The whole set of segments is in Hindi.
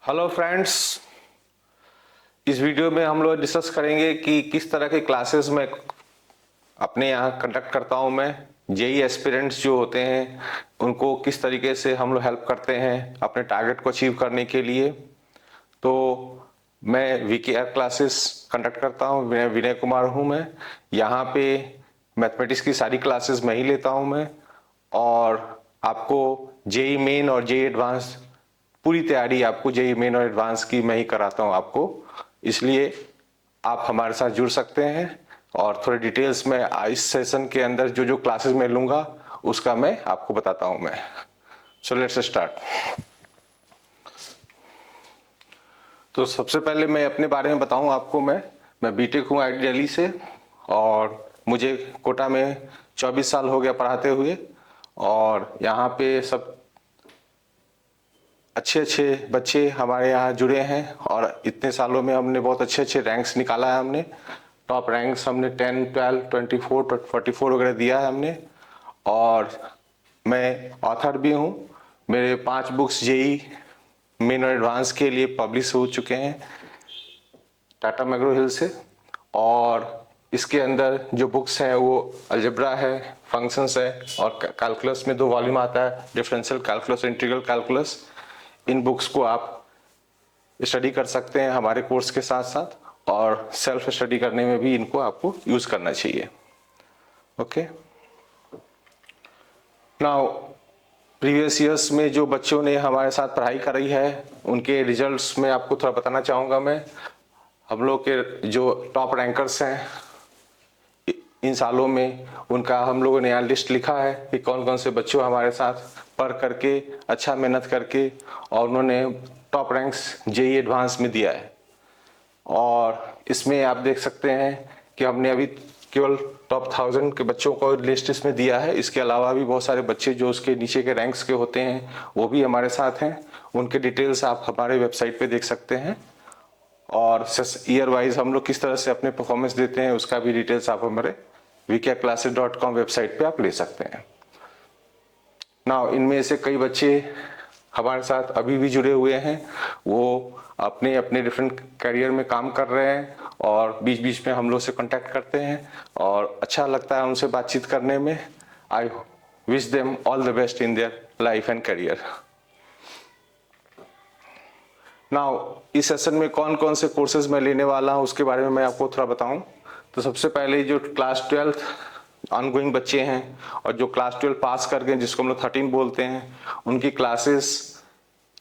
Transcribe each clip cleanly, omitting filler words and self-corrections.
हेलो फ्रेंड्स, इस वीडियो में हम लोग डिस्कस करेंगे कि किस तरह के क्लासेस में अपने यहाँ कंडक्ट करता हूँ मैं। जेई एस्पिरेंट्स जो होते हैं उनको किस तरीके से हम लोग हेल्प करते हैं अपने टारगेट को अचीव करने के लिए। तो मैं वीकेआर क्लासेस कंडक्ट करता हूँ। मैं विनय कुमार हूँ। मैं यहाँ पे मैथमेटिक्स की सारी क्लासेस मैं ही लेता हूँ मैं, और आपको जेई मेन और जेई एडवांस पूरी तैयारी आपको जेई मेन और एडवांस की मैं ही कराता हूँ आपको। इसलिए आप हमारे साथ जुड़ सकते हैं और थोड़े डिटेल्स में इस सेशन के अंदर जो जो क्लासेस मैं लूंगा उसका मैं आपको बताता हूँ मैं। So let's start. तो सबसे पहले मैं अपने बारे में बताऊं आपको। मैं बीटेक हूँ आईआईटी दिल्ली से, और मुझे कोटा में 24 साल हो गया पढ़ाते हुए। और यहाँ पे सब अच्छे अच्छे बच्चे हमारे यहाँ जुड़े हैं, और इतने सालों में हमने बहुत अच्छे अच्छे रैंक्स निकाला है। हमने टॉप रैंक्स हमने 10, 12, 24, 44 वगैरह दिया है हमने। और मैं ऑथर भी हूँ। मेरे 5 बुक्स जेई मेन और एडवांस के लिए पब्लिश हो चुके हैं टाटा मैग्रो हिल से। और इसके अंदर जो बुक्स है वो अलजेब्रा है, फंक्शंस है, और कैलकुलस में 2 वॉल्यूम आता है, डिफरेंशियल कैलकुलस, इंटीग्रल कैलकुलस। इन बुक्स को आप स्टडी कर सकते हैं हमारे कोर्स के साथ साथ, और सेल्फ स्टडी करने में भी इनको आपको यूज करना चाहिए। ओके, नाउ प्रीवियस ईयर्स में जो बच्चों ने हमारे साथ पढ़ाई करी है उनके रिजल्ट्स में आपको थोड़ा बताना चाहूँगा मैं। हम लोग के जो टॉप रैंकर्स हैं इन सालों में, उनका हम लोगों ने यहाँ लिस्ट लिखा है कि कौन कौन से बच्चों हमारे साथ पढ़ करके अच्छा मेहनत करके और उन्होंने टॉप रैंक्स जेई एडवांस में दिया है। और इसमें आप देख सकते हैं कि हमने अभी केवल टॉप 1000 के बच्चों को लिस्ट इसमें दिया है। इसके अलावा भी बहुत सारे बच्चे जो उसके नीचे के रैंक्स के होते हैं वो भी हमारे साथ हैं। उनके डिटेल्स आप हमारे वेबसाइट पे देख सकते हैं। और ईयर वाइज हम लोग किस तरह से अपने परफॉर्मेंस देते हैं उसका भी डिटेल्स आप हमारे vkclasses.com वेबसाइट पे आप ले सकते हैं। नाउ इनमें से कई बच्चे हमारे साथ अभी भी जुड़े हुए हैं। वो अपने अपने डिफरेंट करियर में काम कर रहे हैं, और बीच बीच में हम लोग से कांटेक्ट करते हैं, और अच्छा लगता है उनसे बातचीत करने में। I wish them all the best in their life and career. Now इस सेशन में कौन कौन से कोर्सेज मैं लेने वाला हूँ उसके बारे में मैं आपको थोड़ा बताऊं। तो सबसे पहले जो क्लास 12 ऑनगोइंग बच्चे हैं और जो क्लास 12 पास कर गए जिसको हम लोग 13 बोलते हैं, उनकी क्लासेस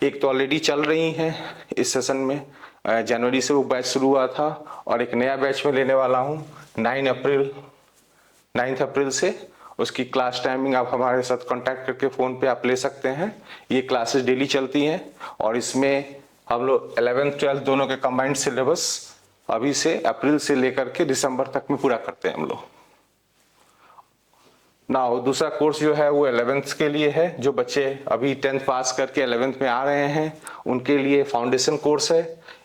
एक तो ऑलरेडी चल रही हैं इस सेशन में। जनवरी से वो बैच शुरू हुआ था, और एक नया बैच में लेने वाला हूँ 9 अप्रैल से। उसकी क्लास टाइमिंग आप हमारे साथ कांटेक्ट करके फ़ोन पे आप ले सकते हैं। ये क्लासेस डेली चलती हैं, और इसमें हम लोग 11th 12th दोनों के कंबाइंड सिलेबस अभी से अप्रैल से लेकर के दिसंबर तक में पूरा करते हैं हम लोग। नाउ दूसरा कोर्स जो है वो 11th के लिए है। जो बच्चे अभी 10th पास करके 11th में आ रहे हैं उनके लिए फाउंडेशन कोर्स है।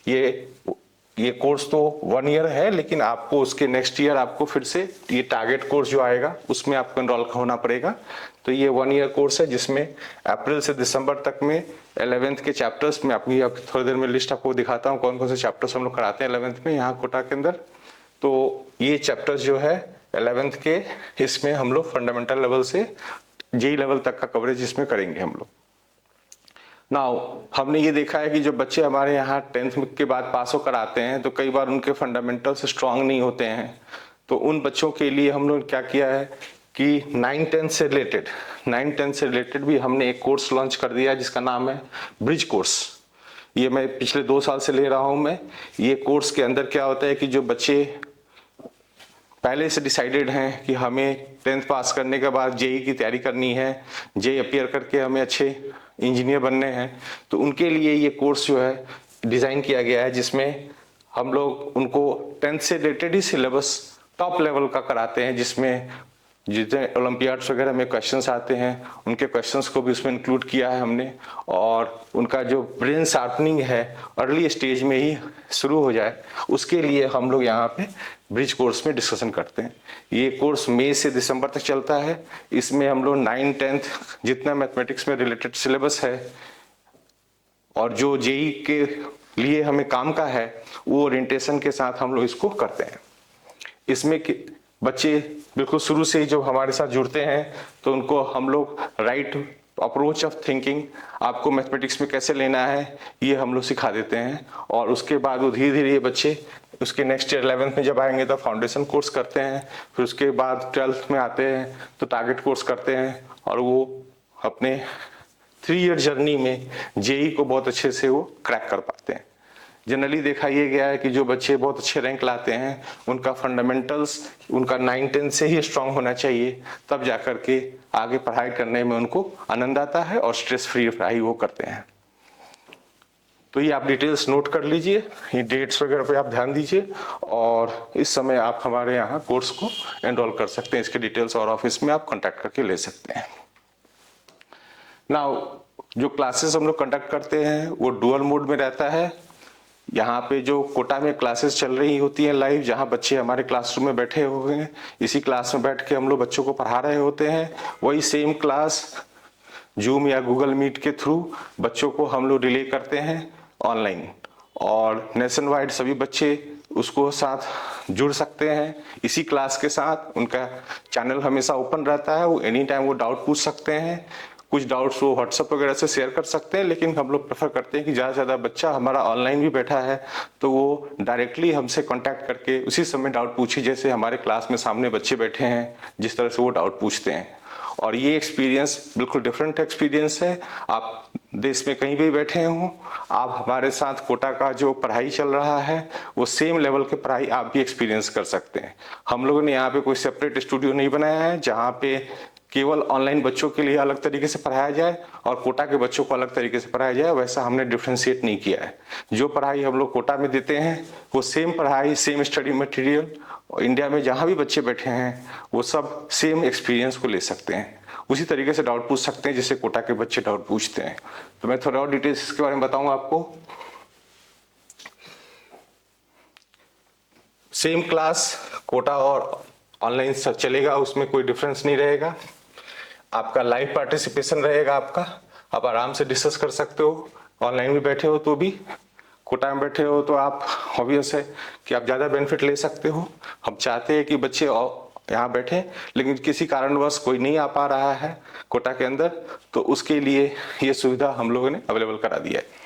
ये कोर्स तो 1 ईयर है, लेकिन आपको उसके नेक्स्ट ईयर आपको फिर से ये टारगेट कोर्स जो आएगा उसमें आपको एनरोल होना पड़ेगा। तो ये 1 ईयर कोर्स है जिसमें अप्रैल से दिसंबर तक में 11th के चैप्टर्स में अपनी थोड़ी देर में लिस्ट आपको दिखाता हूँ कौन कौन से चैप्टर्स हम लोग कराते हैं 11th में यहाँ कोटा के अंदर। तो ये चैप्टर्स जो है 11th के, इसमें हम लोग फंडामेंटल लेवल से जेई लेवल तक का कवरेज इसमें करेंगे हम लोग। नाउ हमने ये देखा है कि जो बच्चे हमारे यहाँ 10th के बाद पास होकर आते हैं तो कई बार उनके फंडामेंटल्स स्ट्रांग नहीं होते हैं। तो उन बच्चों के लिए हम लोग क्या किया है कि 9 10 से रिलेटेड भी हमने एक कोर्स लॉन्च कर दिया है जिसका नाम है ब्रिज कोर्स। ये मैं पिछले 2 साल से ले रहा हूँ मैं। ये कोर्स के अंदर क्या होता है कि जो बच्चे पहले से डिसाइडेड हैं कि हमें 10th पास करने के बाद जेई की तैयारी करनी है, जेई अपीयर करके हमें अच्छे इंजीनियर बनने हैं, तो उनके लिए ये कोर्स जो है डिज़ाइन किया गया है जिसमें हम लोग उनको 10th से रिलेटेड ही सिलेबस टॉप लेवल का कराते हैं, जिसमें जितने ओलंपियाड्स वगैरह में क्वेश्चंस आते हैं उनके क्वेश्चंस को भी उसमें इंक्लूड किया है हमने। और उनका जो ब्रेन शार्पनिंग है अर्ली स्टेज में ही शुरू हो जाए उसके लिए हम लोग यहाँ पे ब्रिज कोर्स में डिस्कशन करते हैं। ये कोर्स मई से दिसंबर तक चलता है। इसमें हम लोग 9 10th जितना मैथमेटिक्स में रिलेटेड सिलेबस है और जो जेई के लिए हमें काम का है वो ओरिएंटेशन के साथ हम लोग इसको करते हैं। इसमें बच्चे बिल्कुल शुरू से ही जब हमारे साथ जुड़ते हैं तो उनको हम लोग राइट अप्रोच ऑफ थिंकिंग, आपको मैथमेटिक्स में कैसे लेना है, ये हम लोग सिखा देते हैं। और उसके बाद वो धीरे धीरे ये बच्चे उसके नेक्स्ट ईयर 11th में जब आएंगे तो फाउंडेशन कोर्स करते हैं, फिर उसके बाद 12th में आते हैं तो टारगेट कोर्स करते हैं, और वो अपने 3 ईयर जर्नी में जेई को बहुत अच्छे से वो क्रैक कर पाते हैं। जनरली देखा ये गया है कि जो बच्चे बहुत अच्छे रैंक लाते हैं उनका फंडामेंटल्स उनका 9-10 से ही स्ट्रांग होना चाहिए, तब जाकर के आगे पढ़ाई करने में उनको आनंद आता है और स्ट्रेस फ्री पढ़ाई वो करते हैं। तो ये आप डिटेल्स नोट कर लीजिए, ये डेट्स वगैरह पे आप ध्यान दीजिए, और इस समय आप हमारे यहाँ कोर्स को एनरोल कर सकते हैं। इसके डिटेल्स और ऑफिस में आप कॉन्टैक्ट करके ले सकते हैं। नाउ जो क्लासेस हम लोग कंडक्ट करते हैं वो डुअल मोड में रहता है। यहाँ पे जो कोटा में क्लासेस चल रही होती हैं लाइव, जहाँ बच्चे हमारे क्लासरूम में बैठे हुए हैं, इसी क्लास में बैठ के हम लोग बच्चों को पढ़ा रहे होते हैं। वही सेम क्लास जूम या गूगल मीट के थ्रू बच्चों को हम लोग रिले करते हैं ऑनलाइन, और नेशन वाइड सभी बच्चे उसको साथ जुड़ सकते हैं इसी क्लास के साथ। उनका चैनल हमेशा ओपन रहता है, वो एनी टाइम वो डाउट पूछ सकते हैं। कुछ डाउट्स वो व्हाट्सएप वगैरह से शेयर कर सकते हैं, लेकिन हम लोग प्रेफर करते हैं कि ज़्यादा से ज़्यादा बच्चा हमारा ऑनलाइन भी बैठा है तो वो डायरेक्टली हमसे कांटेक्ट करके उसी समय डाउट पूछे, जैसे हमारे क्लास में सामने बच्चे बैठे हैं जिस तरह से वो डाउट पूछते हैं। और ये एक्सपीरियंस बिल्कुल डिफरेंट एक्सपीरियंस है। आप देश में कहीं भी बैठे हों, आप हमारे साथ कोटा का जो पढ़ाई चल रहा है वो सेम लेवल के पढ़ाई आप भी एक्सपीरियंस कर सकते हैं। हम लोगों ने यहाँ पे कोई सेपरेट स्टूडियो नहीं बनाया है जहाँ पे केवल ऑनलाइन बच्चों के लिए अलग तरीके से पढ़ाया जाए और कोटा के बच्चों को अलग तरीके से पढ़ाया जाए, वैसा हमने डिफ्रेंशिएट नहीं किया है। जो पढ़ाई हम लोग कोटा में देते हैं वो सेम पढ़ाई, सेम स्टडी मटेरियल इंडिया में जहाँ भी बच्चे बैठे हैं वो सब सेम एक्सपीरियंस को ले सकते हैं, उसी तरीके से डाउट पूछ सकते हैं जैसे कोटा के बच्चे डाउट पूछते हैं। तो मैं थोड़ा और डिटेल्स इसके बारे में बताऊंगा आपको। सेम क्लास कोटा और ऑनलाइन सब चलेगा, उसमें कोई डिफरेंस नहीं रहेगा। आपका लाइव पार्टिसिपेशन रहेगा, आपका आप आराम से डिस्कस कर सकते हो। ऑनलाइन भी बैठे हो तो भी, कोटा में बैठे हो तो आप ऑब्वियस है कि आप ज़्यादा बेनिफिट ले सकते हो। हम चाहते हैं कि बच्चे यहाँ बैठे, लेकिन किसी कारणवश कोई नहीं आ पा रहा है कोटा के अंदर, तो उसके लिए ये सुविधा हम लोगों ने अवेलेबल करा दिया है।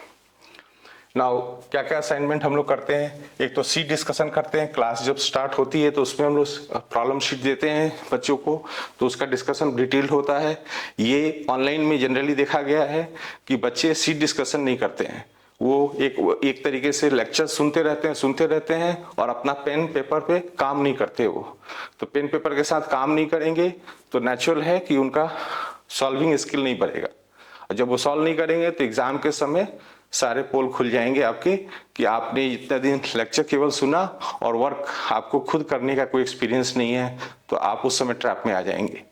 नाउ क्या क्या असाइनमेंट हम लोग करते हैं, एक तो सीट डिस्कशन करते हैं। क्लास जब स्टार्ट होती है तो उसमें हम लोग प्रॉब्लम शीट देते हैं बच्चों को, तो उसका डिस्कशन डिटेल्ड होता है। ये ऑनलाइन में जनरली देखा गया है कि बच्चे सीट डिस्कशन नहीं करते हैं, वो एक तरीके से लेक्चर सुनते रहते हैं और अपना पेन पेपर पे काम नहीं करते। वो तो पेन पेपर के साथ काम नहीं करेंगे तो नेचुरल है कि उनका सॉल्विंग स्किल नहीं बढ़ेगा, और जब वो सॉल्व नहीं करेंगे तो एग्जाम के समय सारे पोल खुल जाएंगे आपके कि आपने इतने दिन लेक्चर केवल सुना और वर्क आपको खुद करने का कोई एक्सपीरियंस नहीं है, तो आप उस समय ट्रैप में आ जाएंगे।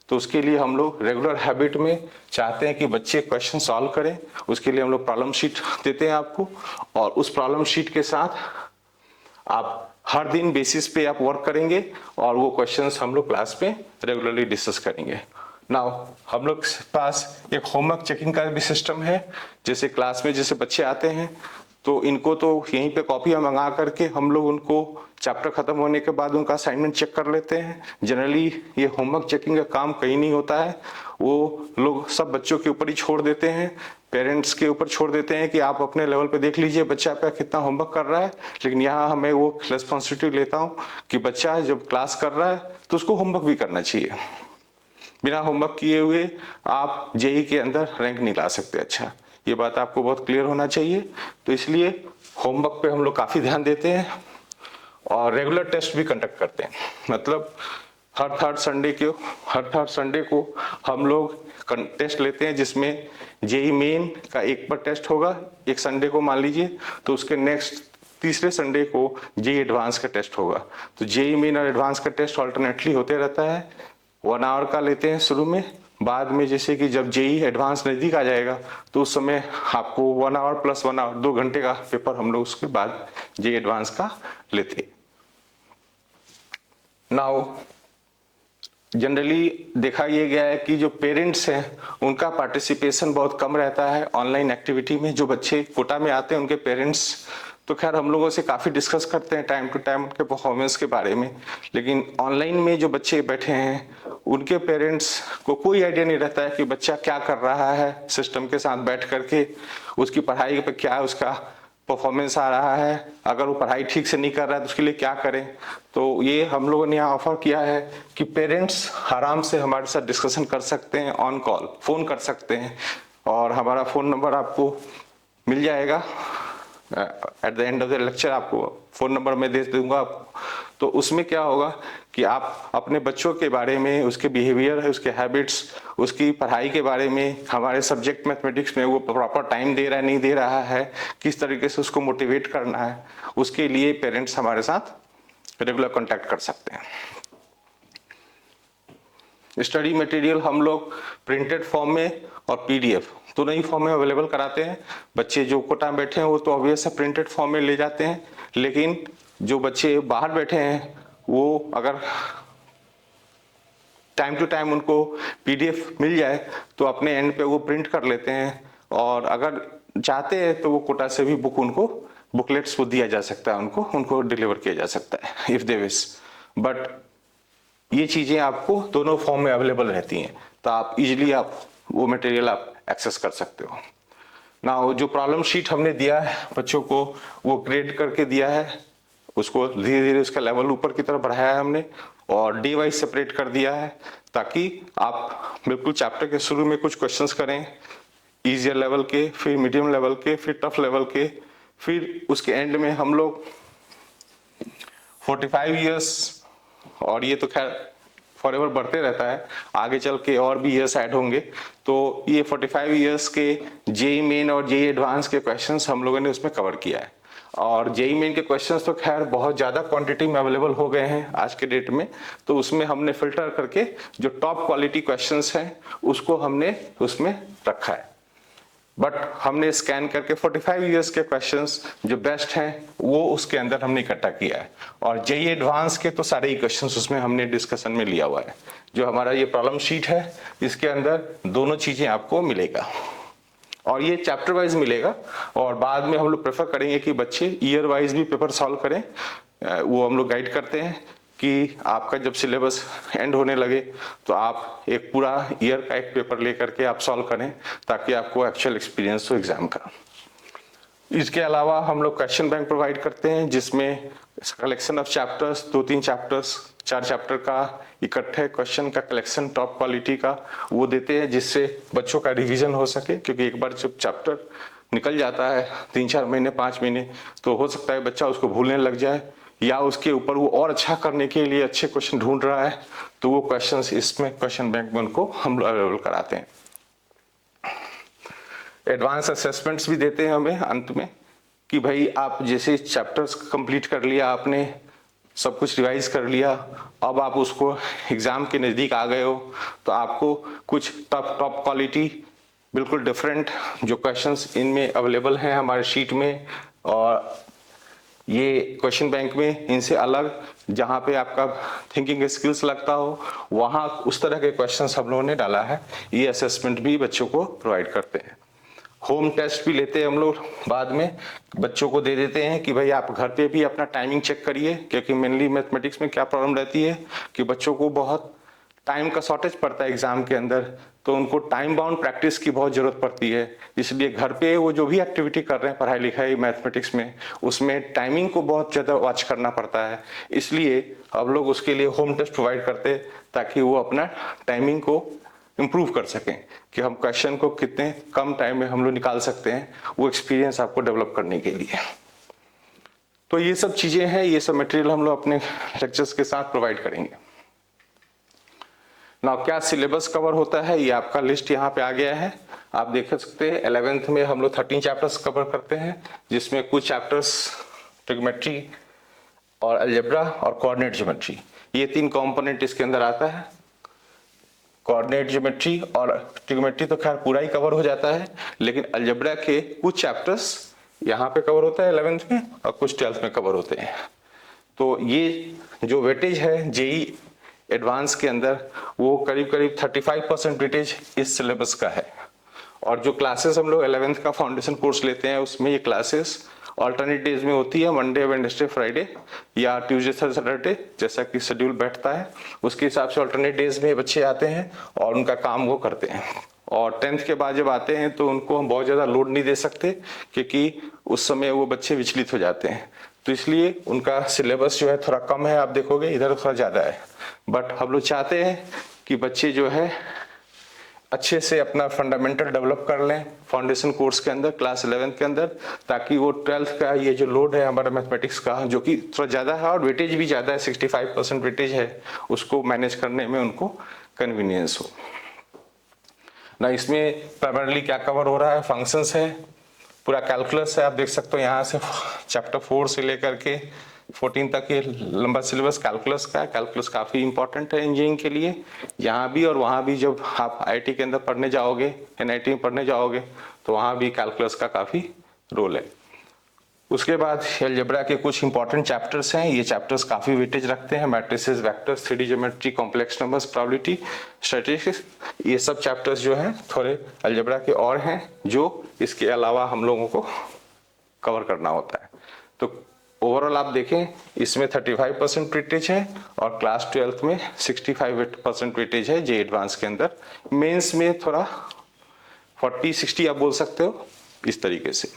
तो उसके लिए हम लोग रेगुलर हैबिट में चाहते हैं कि बच्चे क्वेश्चन सॉल्व करें। उसके लिए हम लोग प्रॉब्लम शीट देते हैं आपको, और उस प्रॉब्लम शीट के साथ आप हर दिन बेसिस पे आप वर्क करेंगे और वो क्वेश्चंस हम लोग क्लास में रेगुलरली डिस्कस करेंगे। नाउ हम लोग के पास एक होमवर्क चेकिंग का भी सिस्टम है। जैसे क्लास में जैसे बच्चे आते हैं तो इनको तो यहीं पे कॉपियां मंगा करके हम लोग उनको चैप्टर खत्म होने के बाद उनका असाइनमेंट चेक कर लेते हैं। जनरली ये होमवर्क चेकिंग का काम कहीं नहीं होता है, वो लोग सब बच्चों के ऊपर ही छोड़ देते हैं, पेरेंट्स के ऊपर छोड़ देते हैं कि आप अपने लेवल पे देख लीजिए बच्चा आपका कितना होमवर्क कर रहा है। लेकिन यहाँ हमें वो रिस्पॉन्सिबिलिटी लेता हूँ कि बच्चा जब क्लास कर रहा है तो उसको होमवर्क भी करना चाहिए। बिना होमवर्क किए हुए आप जेई के अंदर रैंक नहीं ला सकते। अच्छा, ये बात आपको बहुत क्लियर होना चाहिए। तो इसलिए होमवर्क पे हम लोग काफी ध्यान देते हैं और रेगुलर टेस्ट भी कंडक्ट करते हैं। मतलब हर थर्ड संडे को हम लोग टेस्ट लेते हैं, जिसमें जेई मेन का एक पर टेस्ट होगा एक संडे को मान लीजिए, तो उसके नेक्स्ट तीसरे संडे को जेई एडवांस का टेस्ट होगा। तो जेई मेन और एडवांस का टेस्ट ऑल्टरनेटली होते रहता है। 1 आवर का लेते हैं शुरू में, बाद में जैसे कि जब जेई एडवांस नजदीक आ जाएगा तो उस समय आपको 1 आवर प्लस 1 आवर 2 घंटे का पेपर हम लोग उसके बाद जेई एडवांस का लेते हैं। नाउ जनरली देखा ये गया है कि जो पेरेंट्स हैं उनका पार्टिसिपेशन बहुत कम रहता है ऑनलाइन एक्टिविटी में। जो बच्चे कोटा में आते हैं उनके पेरेंट्स तो खैर हम लोगों से काफ़ी डिस्कस करते हैं टाइम टू टाइम उनके परफॉर्मेंस के बारे में, लेकिन ऑनलाइन में जो बच्चे बैठे हैं उनके पेरेंट्स को कोई आइडिया नहीं रहता है कि बच्चा क्या कर रहा है सिस्टम के साथ बैठ करके, उसकी पढ़ाई पे क्या उसका परफॉर्मेंस आ रहा है, अगर वो पढ़ाई ठीक से नहीं कर रहा है तो उसके लिए क्या करें। तो ये हम लोगों ने यहाँ ऑफर किया है कि पेरेंट्स आराम से हमारे साथ डिस्कशन कर सकते हैं, ऑन कॉल फ़ोन कर सकते हैं, और हमारा फ़ोन नंबर आपको मिल जाएगा at the end of the lecture. आपको फ़ोन नंबर मैं दे दूंगा आपको। तो उसमें क्या होगा कि आप अपने बच्चों के बारे में, उसके बिहेवियर है, उसके हैबिट्स, उसकी पढ़ाई के बारे में, हमारे सब्जेक्ट मैथमेटिक्स में वो प्रॉपर टाइम दे रहा है नहीं दे रहा है, किस तरीके से उसको मोटिवेट करना है, उसके लिए पेरेंट्स हमारे साथ रेगुलर कांटेक्ट कर सकते हैं। स्टडी मटेरियल हम लोग प्रिंटेड फॉर्म में और पीडीएफ दोनों ही फॉर्म में अवेलेबल कराते हैं। बच्चे जो कोटा में बैठे हैं वो तो ऑब्वियस है प्रिंटेड फॉर्म में ले जाते हैं, लेकिन जो बच्चे बाहर बैठे हैं वो अगर टाइम टू टाइम उनको पीडीएफ मिल जाए तो अपने एंड पे वो प्रिंट कर लेते हैं, और अगर चाहते हैं तो वो कोटा से भी बुकलेट्स को दिया जा सकता है, उनको डिलीवर किया जा सकता है इफ दे विश। बट ये चीजें आपको दोनों फॉर्म में अवेलेबल रहती हैं, तो आप इजीली आप वो मटेरियल आप एक्सेस कर सकते हो ना। जो प्रॉब्लम शीट हमने दिया है बच्चों को वो ग्रेड करके दिया है, उसको धीरे धीरे उसका लेवल ऊपर की तरफ बढ़ाया है हमने, और डे वाइज सेपरेट कर दिया है ताकि आप बिल्कुल चैप्टर के शुरू में कुछ क्वेश्चंस करें इजियर लेवल के, फिर मीडियम लेवल के, फिर टफ लेवल के, फिर उसके एंड में हम लोग 45 इयर्स, और ये तो खैर फॉरएवर बढ़ते रहता है, आगे चल के और भी ईयर्स ऐड होंगे, तो ये 45 इयर्स के जेई मेन और जेई एडवांस के क्वेश्चंस हम लोगों ने उसमें कवर किया है। और जेई मेन के क्वेश्चंस तो खैर बहुत ज़्यादा क्वांटिटी में अवेलेबल हो गए हैं आज के डेट में, तो उसमें हमने फिल्टर करके जो टॉप क्वालिटी क्वेश्चंस हैं उसको हमने उसमें रखा है। बट हमने स्कैन करके 45 इयर्स के क्वेश्चंस जो बेस्ट हैं वो उसके अंदर हमने इकट्ठा किया है, और जेई एडवांस के तो सारे ही क्वेश्चंस उसमें हमने डिस्कशन में लिया हुआ है। जो हमारा ये प्रॉब्लम शीट है इसके अंदर दोनों चीजें आपको मिलेगा, और ये चैप्टर वाइज मिलेगा, और बाद में हम लोग प्रेफर करेंगे कि बच्चे ईयर वाइज भी पेपर सॉल्व करें। वो हम लोग गाइड करते हैं कि आपका जब सिलेबस एंड होने लगे तो आप एक पूरा ईयर का एक पेपर लेकर के आप सॉल्व करें ताकि आपको एक्चुअल एक्सपीरियंस हो एग्जाम का। इसके अलावा हम लोग क्वेश्चन बैंक प्रोवाइड करते हैं जिसमें collection of chapters, 2-3 chapters, 4 chapter का इकट्ठे क्वेश्चन का कलेक्शन टॉप क्वालिटी का वो देते हैं, जिससे बच्चों का रिवीजन हो सके, क्योंकि एक बार जब चैप्टर निकल जाता है 3-4 महीने 5 महीने तो हो सकता है बच्चा उसको भूलने लग जाए, या उसके ऊपर वो और अच्छा करने के लिए अच्छे क्वेश्चन ढूंढ रहा है, तो वो क्वेश्चंस इसमें क्वेश्चन बैंक में उनको हम लोग अवेलेबल कराते हैं। एडवांस असेसमेंट्स भी देते हैं हमें अंत में कि भाई आप जैसे चैप्टर्स कंप्लीट कर लिया, आपने सब कुछ रिवाइज कर लिया, अब आप उसको एग्जाम के नज़दीक आ गए हो तो आपको कुछ टॉप क्वालिटी बिल्कुल डिफरेंट जो क्वेश्चंस इनमें अवेलेबल हैं हमारे शीट में, और ये क्वेश्चन बैंक में इनसे अलग जहाँ पे आपका थिंकिंग स्किल्स लगता हो वहाँ उस तरह के क्वेश्चंस हम लोगों ने डाला है। ये असेसमेंट भी बच्चों को प्रोवाइड करते हैं। होम टेस्ट भी लेते हैं हम लोग, बाद में बच्चों को दे देते हैं कि भाई आप घर पे भी अपना टाइमिंग चेक करिए, क्योंकि मेनली मैथमेटिक्स में क्या प्रॉब्लम रहती है कि बच्चों को बहुत टाइम का शॉर्टेज पड़ता है एग्जाम के अंदर, तो उनको टाइम बाउंड प्रैक्टिस की बहुत जरूरत पड़ती है। इसलिए घर पे वो जो भी एक्टिविटी कर रहे हैं पढ़ाई लिखाई मैथमेटिक्स में, उसमें टाइमिंग को बहुत ज़्यादा वॉच करना पड़ता है। इसलिए अब लोग उसके लिए होम टेस्ट प्रोवाइड करते हैं ताकि वो अपना टाइमिंग को इम्प्रूव कर सकें कि हम क्वेश्चन को कितने कम टाइम में हम लोग निकाल सकते हैं, वो एक्सपीरियंस आपको डेवलप करने के लिए। तो ये सब चीज़ें हैं, ये सब मटेरियल हम लोग अपने लेक्चर्स के साथ प्रोवाइड करेंगे। ना क्या सिलेबस कवर होता है ये आपका लिस्ट यहाँ पे आ गया है, आप देख सकते हैं। 11th में हम लोग 13 चैप्टर्स कवर करते हैं, जिसमें कुछ चैप्टर्स ट्रिग्नोमेट्री और अलजेब्रा और कोऑर्डिनेट ज्योमेट्री, ये 3 कंपोनेंट इसके अंदर आता है। कोऑर्डिनेट ज्योमेट्री और ट्रिग्नोमेट्री तो खैर पूरा ही कवर हो जाता है, लेकिन अलजेब्रा के कुछ चैप्टर्स यहाँ पे कवर होता है 11th में और कुछ 12th में कवर होते हैं। तो ये जो वेटेज है जेई एडवांस के अंदर वो करीब करीब 35% वेटेज इस सिलेबस का है। और जो क्लासेस हम लोग 11th का फाउंडेशन कोर्स लेते हैं उसमें ये क्लासेस ऑल्टरनेट डेज में होती है, मंडे वेडनेसडे फ्राइडे या ट्यूसडे सैटरडे, जैसा कि शेड्यूल बैठता है उसके हिसाब से ऑल्टरनेट डेज में बच्चे आते हैं और उनका काम वो करते हैं। और 10th के बाद जब आते हैं तो उनको हम बहुत ज़्यादा लोड नहीं दे सकते क्योंकि उस समय वो बच्चे विचलित हो जाते हैं, तो इसलिए उनका सिलेबस जो है थोड़ा कम है, आप देखोगे इधर थोड़ा ज़्यादा है। बट हम लोग चाहते हैं कि बच्चे जो है अच्छे से अपना फंडामेंटल डेवलप कर लें फाउंडेशन कोर्स के अंदर क्लास 11th के अंदर, ताकि वो 12th का ये जो लोड है हमारा मैथमेटिक्स का जो कि थोड़ा ज़्यादा है और वेटेज भी ज़्यादा है, 65% वेटेज है, उसको मैनेज करने में उनको कन्वीनियंस हो ना। इसमें प्राइमरली क्या कवर हो रहा है, फंक्शंस है, पूरा कैलकुलस है, आप देख सकते हो यहाँ से चैप्टर 4 से लेकर के 14 तक ये लंबा सिलेबस कैलकुलस का है। कैलकुलस काफ़ी इंपॉर्टेंट है इंजीनियरिंग के लिए, यहाँ भी और वहाँ भी। जब आप आईटी के अंदर पढ़ने जाओगे, एनआईटी में पढ़ने जाओगे, तो वहाँ भी कैलकुलस का काफ़ी रोल है। उसके बाद अलजेब्रा के कुछ इंपॉर्टेंट चैप्टर्स हैं, ये चैप्टर्स काफ़ी वेटेज रखते हैं, matrices, vectors, 3D geometry, complex numbers, probability, statistics, ये सब चैप्टर्स जो हैं थोड़े अलजेब्रा के और हैं जो इसके अलावा हम लोगों को कवर करना होता है। तो ओवरऑल आप देखें इसमें 35% वेटेज है और क्लास 12th में 65% वेटेज है जे एडवांस के अंदर। मेंस में थोड़ा 40-60 आप बोल सकते हो इस तरीके से।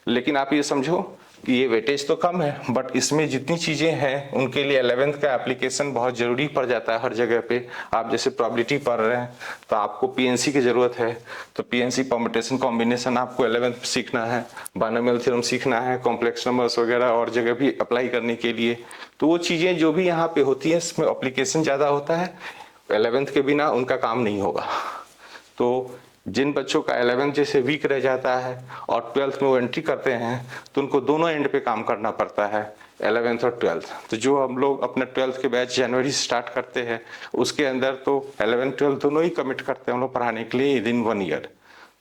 लेकिन आप ये समझो कि ये वेटेज तो कम है, बट इसमें जितनी चीजें हैं उनके लिए 11th का एप्लीकेशन बहुत जरूरी पड़ जाता है हर जगह पे। आप जैसे प्रोबेबिलिटी पढ़ रहे हैं तो आपको पीएनसी की जरूरत है, तो पीएनसी परम्यूटेशन कॉम्बिनेशन आपको 11th में सीखना है, बाइनोमियल थ्योरम सीखना है, कॉम्प्लेक्स नंबर्स वगैरह और जगह भी अप्लाई करने के लिए। तो वो चीजें जो भी यहाँ पे होती है इसमें एप्लीकेशन ज्यादा होता है, 11th के बिना उनका काम नहीं होगा। तो जिन बच्चों का 11th जैसे वीक रह जाता है और 12th में वो एंट्री करते हैं तो उनको दोनों एंड पे काम करना पड़ता है, 11th और 12th। तो जो हम लोग अपने 12th के बैच जनवरी से स्टार्ट करते हैं उसके अंदर तो 11th 12th दोनों ही कमिट करते हैं हम लोग पढ़ाने के लिए विदिन 1 ईयर।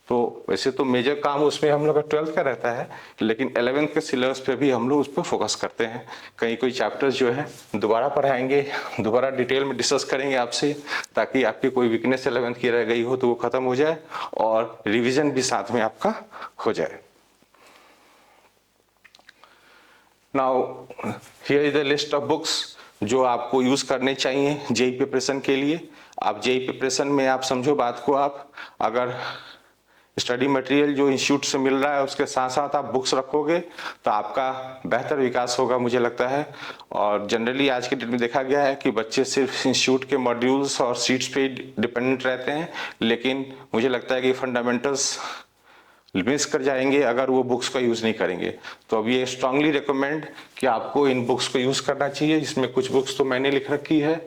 तो वैसे तो मेजर काम उसमें हम लोग का 12th का रहता है, लेकिन 11th के सिलेबस पे भी हम लोग उस पर फोकस करते हैं। कहीं कोई चैप्टर्स जो है दोबारा पढ़ाएंगे, दोबारा डिटेल में डिस्कस करेंगे आपसे, ताकि आपकी कोई वीकनेस 11th की रह गई हो तो वो खत्म हो जाए और रिवीजन भी साथ में आपका हो जाए। Now here is the list of books जो आपको यूज करने चाहिए जेई प्रिपरेशन के लिए। आप जेई प्रिपरेशन में आप समझो बात को, आप अगर स्टडी मटेरियल जो इंस्टीट्यूट से मिल रहा है उसके साथ साथ आप बुक्स रखोगे तो आपका बेहतर विकास होगा मुझे लगता है। और जनरली आज के डेट में देखा गया है कि बच्चे सिर्फ इंस्टीट्यूट के मॉड्यूल्स और सीट्स पे डिपेंडेंट रहते हैं, लेकिन मुझे लगता है कि फंडामेंटल्स मिस कर जाएंगे अगर वो बुक्स का यूज नहीं करेंगे। तो अब ये स्ट्रांगली रिकमेंड कि आपको इन बुक्स को यूज करना चाहिए। इसमें कुछ बुक्स तो मैंने लिख रखी है,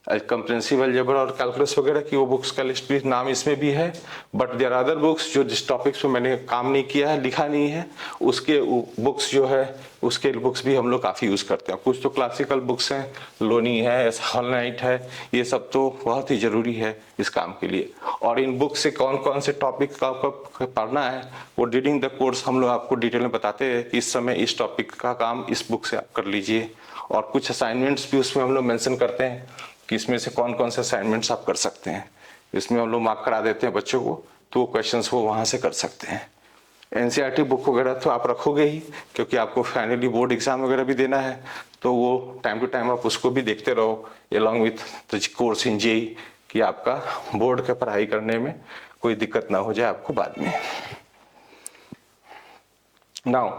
कंप्रेहेंसिव अलजेब्रा और कैलकुलस वगैरह की, वो बुक्स का लिस्ट भी नाम इसमें भी है। बट देयर अदर बुक्स जो जिस टॉपिक्स पे मैंने काम नहीं किया है, लिखा नहीं है, उसके बुक्स जो है उसके बुक्स भी हम लोग काफ़ी यूज़ करते हैं। कुछ तो क्लासिकल बुक्स हैं, लोनी है, हॉलनाइट है, ये सब तो बहुत ही ज़रूरी है इस काम के लिए। और इन बुक से कौन कौन से टॉपिक का आपको पढ़ना है वो ड्यूरिंग द कोर्स हम लोग आपको डिटेल में बताते हैं कि इस समय इस टॉपिक का काम इस बुक से आप कर लीजिए। और कुछ असाइनमेंट्स भी उसमें हम लोग मेंशन करते हैं कि इसमें से कौन कौन से असाइनमेंट्स आप कर सकते हैं। इसमें हम लोग मार्क करा देते हैं बच्चों को, तो वो क्वेश्चंस वो वहाँ से कर सकते हैं। एनसीईआरटी बुक वगैरह तो आप रखोगे ही, क्योंकि आपको फाइनली बोर्ड एग्जाम वगैरह भी देना है, तो वो टाइम टू टाइम आप उसको भी देखते रहो along with the course in JEE, कि आपका बोर्ड का पढ़ाई करने में कोई दिक्कत ना हो जाए आपको बाद में। नाउ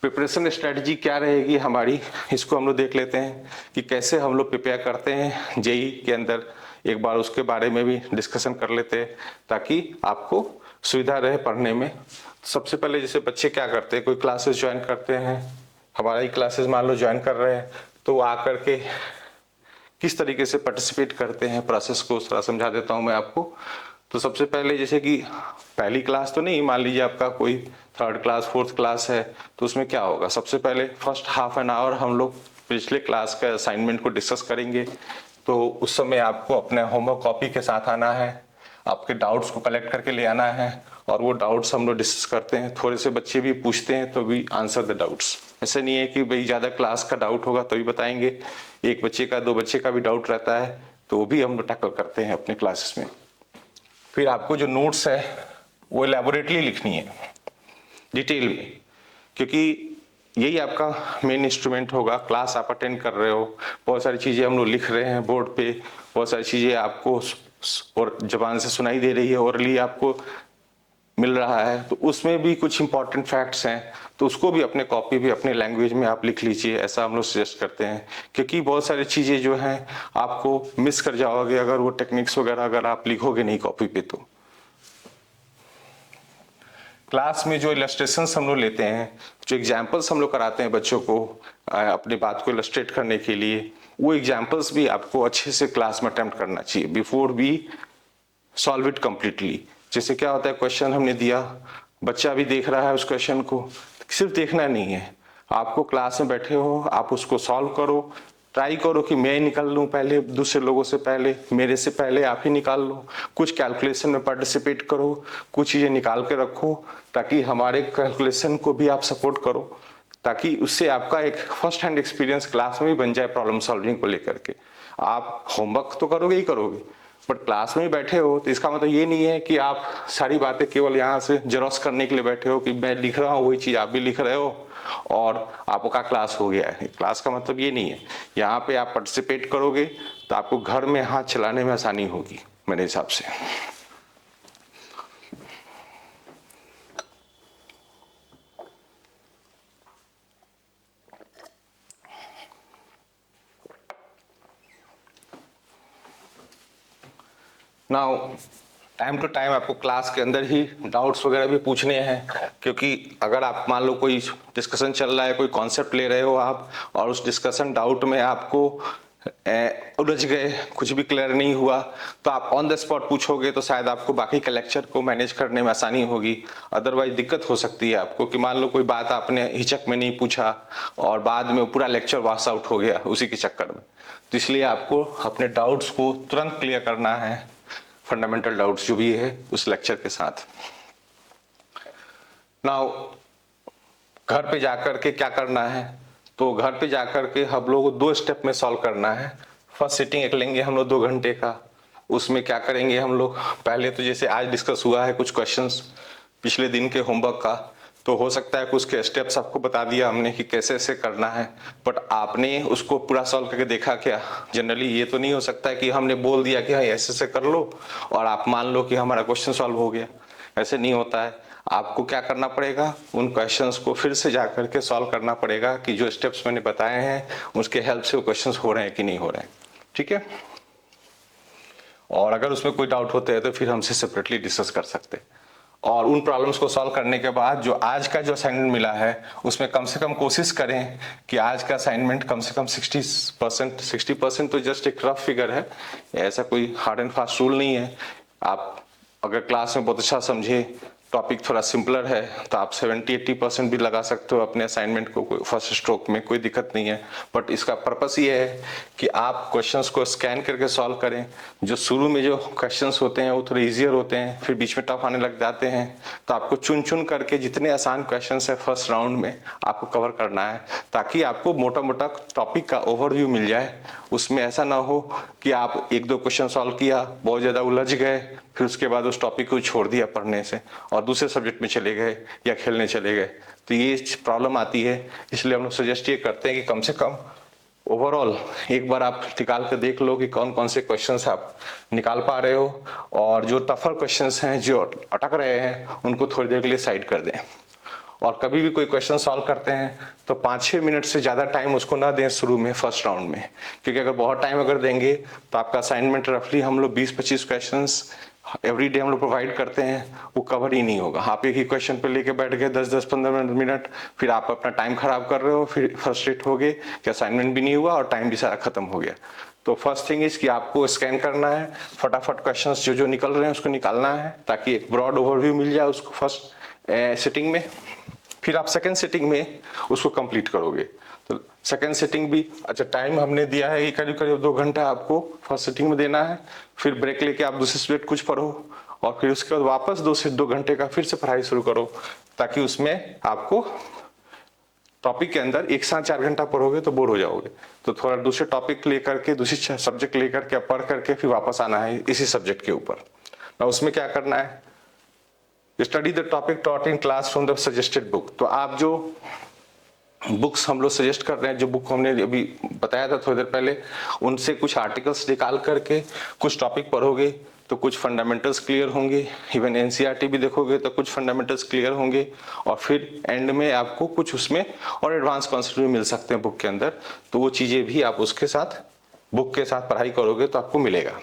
प्रिपरेशन स्ट्रेटजी क्या रहेगी हमारी, इसको हम लोग देख लेते हैं कि कैसे हम लोग प्रिपेयर करते हैं जेई के अंदर। एक बार उसके बारे में भी डिस्कशन कर लेते हैं ताकि आपको सुविधा रहे पढ़ने में। सबसे पहले जैसे बच्चे क्या करते हैं, कोई क्लासेस ज्वाइन करते हैं, हमारा ही क्लासेस मान लो ज्वाइन कर रहे हैं, तो वो आकर के किस तरीके से पार्टिसिपेट करते हैं, प्रोसेस को थोड़ा समझा देता हूँ मैं आपको। तो सबसे पहले जैसे कि पहली क्लास तो नहीं, मान लीजिए आपका कोई 3rd क्लास 4th क्लास है, तो उसमें क्या होगा, सबसे पहले फर्स्ट हाफ एन आवर हम लोग पिछले क्लास का असाइनमेंट को डिस्कस करेंगे। तो उस समय आपको अपने होमवर्क कॉपी के साथ आना है, आपके डाउट्स को कलेक्ट करके ले आना है, और वो डाउट्स हम लोग डिस्कस करते हैं। थोड़े से बच्चे भी पूछते हैं तो भी आंसर द डाउट्स। ऐसा नहीं है कि भाई ज़्यादा क्लास का डाउट होगा तो भी बताएंगे, एक बच्चे का 2 बच्चे का भी डाउट रहता है तो वो भी हम लोग टैकल करते हैं अपने क्लासेस में। फिर आपको जो नोट्स है वो एलैबोरेटली लिखनी है, डिटेल में, क्योंकि यही आपका मेन इंस्ट्रूमेंट होगा। क्लास आप अटेंड कर रहे हो, बहुत सारी चीजें हम लोग लिख रहे हैं बोर्ड पे, बहुत सारी चीजें आपको और जबान से सुनाई दे रही है, ओरली आपको मिल रहा है, तो उसमें भी कुछ इंपॉर्टेंट फैक्ट्स हैं, तो उसको भी अपने कॉपी भी अपने लैंग्वेज में आप लिख लीजिए, ऐसा हम लोग सजेस्ट करते हैं। क्योंकि बहुत सारी चीजें जो हैं आपको मिस कर जाओगे अगर वो टेक्निक्स वगैरह अगर आप लिखोगे नहीं कॉपी पे। तो क्लास में जो इलस्ट्रेशंस हम लोग लेते हैं, जो एग्जाम्पल्स हम लोग कराते हैं बच्चों को अपनी बात को इलस्ट्रेट करने के लिए, वो एग्जाम्पल्स भी आपको अच्छे से क्लास में अटेम्प्ट करना चाहिए before we solve it completely. जैसे क्या होता है, क्वेश्चन हमने दिया, बच्चा भी देख रहा है उस क्वेश्चन को, सिर्फ देखना नहीं है, आपको क्लास में बैठे हो आप उसको सॉल्व करो, ट्राई करो कि मैं निकाल लूं पहले, दूसरे लोगों से पहले, मेरे से पहले आप ही निकाल लो, कुछ कैलकुलेशन में पार्टिसिपेट करो, कुछ चीजें निकाल के रखो ताकि हमारे कैलकुलेशन को भी आप सपोर्ट करो, ताकि उससे आपका एक फर्स्ट हैंड एक्सपीरियंस क्लास में भी बन जाए प्रॉब्लम सॉल्विंग को लेकर के। आप होमवर्क तो करोगे ही करोगे, बट क्लास में ही बैठे हो तो इसका मतलब ये नहीं है कि आप सारी बातें केवल यहाँ से जेरोक्स करने के लिए बैठे हो कि मैं लिख रहा हूँ वही चीज आप भी लिख रहे हो और आपका क्लास हो गया है। क्लास का मतलब ये नहीं है, यहाँ पे आप पार्टिसिपेट करोगे तो आपको घर में हाथ चलाने में आसानी होगी मेरे हिसाब से। नाउ टाइम टू टाइम आपको क्लास के अंदर ही डाउट्स वगैरह भी पूछने हैं, क्योंकि अगर आप मान लो कोई डिस्कशन चल रहा है, कोई कॉन्सेप्ट ले रहे हो आप और उस डिस्कशन डाउट में आपको उलझ गए, कुछ भी क्लियर नहीं हुआ, तो आप ऑन द स्पॉट पूछोगे तो शायद आपको बाकी के लेक्चर को मैनेज करने में आसानी होगी। अदरवाइज दिक्कत हो सकती है आपको कि मान लो कोई बात आपने हिचक में नहीं पूछा और बाद में पूरा लेक्चर वॉश आउट हो गया उसी के चक्कर में। तो इसलिए आपको अपने डाउट्स को तुरंत क्लियर करना है, फंडामेंटल डाउट्स जो भी है उस लेक्चर के साथ। नाउ घर पे जाकर के क्या करना है, तो घर पे जाकर के हम लोग को 2 स्टेप में सॉल्व करना है। फर्स्ट सिटिंग एक लेंगे हम लोग 2 घंटे का, उसमें क्या करेंगे हम लोग, पहले तो जैसे आज डिस्कस हुआ है कुछ क्वेश्चंस पिछले दिन के होमवर्क का, तो हो सकता है कुछ के स्टेप्स आपको बता दिया हमने कि कैसे ऐसे करना है, बट आपने उसको पूरा सॉल्व करके देखा क्या? जनरली ये तो नहीं हो सकता है कि हमने बोल दिया कि हाँ ऐसे ऐसे कर लो और आप मान लो कि हमारा क्वेश्चन सॉल्व हो गया, ऐसे नहीं होता है। आपको क्या करना पड़ेगा, उन क्वेश्चंस को फिर से जाकर के सॉल्व करना पड़ेगा कि जो स्टेप्स मैंने बताए हैं उसके हेल्प से वो क्वेश्चंस हो रहे हैं कि नहीं हो रहे हैं, ठीक है। और अगर उसमें कोई डाउट होते हैं तो फिर हमसे सेपरेटली डिस्कस कर सकते हैं। और उन प्रॉब्लम्स को सॉल्व करने के बाद जो आज का जो असाइनमेंट मिला है उसमें कम से कम कोशिश करें कि आज का असाइनमेंट कम से कम 60% तो जस्ट एक रफ फिगर है, ऐसा कोई हार्ड एंड फास्ट रूल नहीं है। आप अगर क्लास में बहुत अच्छा समझे, टॉपिक थोड़ा सिंपलर है, तो आप 70-80% भी लगा सकते हो अपने असाइनमेंट को, कोई फर्स्ट स्ट्रोक में कोई दिक्कत नहीं है। बट इसका पर्पस ये है कि आप क्वेश्चंस को स्कैन करके सॉल्व करें। जो शुरू में जो क्वेश्चंस होते हैं वो थोड़े इजियर होते हैं, फिर बीच में टफ आने लग जाते हैं, तो आपको चुन चुन करके जितने आसान क्वेश्चंस है फर्स्ट राउंड में आपको कवर करना है, ताकि आपको मोटा मोटा टॉपिक का ओवरव्यू मिल जाए। उसमें ऐसा ना हो कि आप 1-2 क्वेश्चन सॉल्व किया, बहुत ज्यादा उलझ गए, फिर उसके बाद उस टॉपिक को छोड़ दिया पढ़ने से और दूसरे सब्जेक्ट में चले गए या खेलने चले गए, तो ये प्रॉब्लम आती है। इसलिए हम लोग सजेस्ट ये करते हैं कि कम से कम ओवरऑल एक बार आप निकाल के देख लो कि कौन कौन से क्वेश्चंस आप निकाल पा रहे हो, और जो टफर क्वेश्चंस हैं जो अटक रहे हैं उनको थोड़ी देर के लिए साइड कर दें। और कभी भी कोई क्वेश्चन सॉल्व करते हैं तो 5-6 मिनट से ज्यादा टाइम उसको ना दें शुरू में फर्स्ट राउंड में, क्योंकि अगर बहुत टाइम अगर देंगे तो आपका असाइनमेंट रफली हम लोग 20-25 क्वेश्चंस एवरी डे हम लोग प्रोवाइड करते हैं, वो कवर ही नहीं होगा। आप एक ही क्वेश्चन पे लेके बैठ गए 10-15 मिनट, फिर आप अपना टाइम खराब कर रहे हो, फिर फ्रस्ट्रेट हो गए कि असाइनमेंट भी नहीं हुआ और टाइम भी सारा खत्म हो गया। तो फर्स्ट थिंग इज कि आपको स्कैन करना है, फटाफट क्वेश्चंस जो जो निकल रहे हैं उसको निकालना है, ताकि एक ब्रॉड ओवरव्यू मिल जाए उसको फर्स्ट सिटिंग में। फिर आप सेकेंड सिटिंग में उसको कंप्लीट करोगे। तो सेकेंड सिटिंग भी अच्छा टाइम हमने दिया है कि करीब करीब 2 घंटा आपको फर्स्ट सिटिंग में देना है, फिर ब्रेक लेके आप दूसरे सब्जेक्ट कुछ पढ़ो और फिर उसके बाद वापस 2 से 2 घंटे का फिर से पढ़ाई शुरू करो, ताकि उसमें आपको टॉपिक के अंदर एक साथ 4 घंटा पढ़ोगे तो बोर हो जाओगे, तो थोड़ा दूसरे टॉपिक लेकर के, दूसरी सब्जेक्ट लेकर के पढ़ करके फिर वापस आना है इसी सब्जेक्ट के ऊपर। ना उसमें क्या करना है, study the topic taught in class from the suggested book. तो आप जो बुक्स हम लोग सजेस्ट कर रहे हैं, जो बुक हमने अभी बताया था थोड़ी देर पहले, उनसे कुछ आर्टिकल्स निकाल करके कुछ टॉपिक पढ़ोगे तो कुछ फंडामेंटल्स क्लियर होंगे, इवन एनसीईआरटी भी देखोगे तो कुछ फंडामेंटल्स क्लियर होंगे, और फिर एंड में आपको कुछ उसमें और एडवांस कॉन्सेप्ट भी मिल सकते हैं बुक के अंदर। तो वो चीजें भी आप उसके साथ, बुक के साथ पढ़ाई करोगे तो आपको मिलेगा।